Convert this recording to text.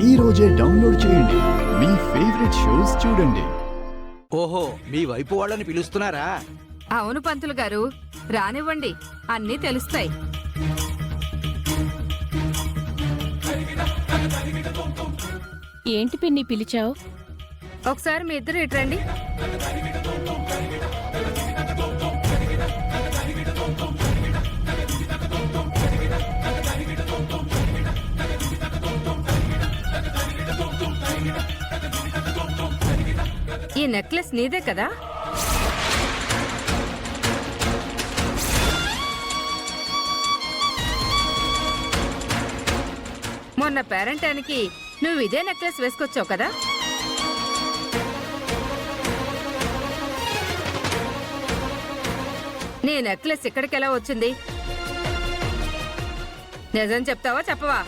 ఈ రోజే డౌన్లోడ్ చేయండి. మీ ఫేవరెట్ షోస్ చూడండి. ఓహో, మీ వైపు వాళ్ళని పిలుస్తున్నారా? అవును పంతులు గారు, రానివ్వండి, అన్నీ తెలుస్తాయి. ఏంటి పిన్ని పిలిచావు? ఒకసారి మీ ఇద్దరు ఇట్రండి. ఈ నెక్లెస్ నీదే కదా? మొన్న పేరెంటానికి నువ్వు ఇదే నెక్లెస్ వేసుకొచ్చావు కదా? నీ నెక్లెస్ ఇక్కడికి ఎలా వచ్చింది? నిజం చెప్తావా చెప్పవా?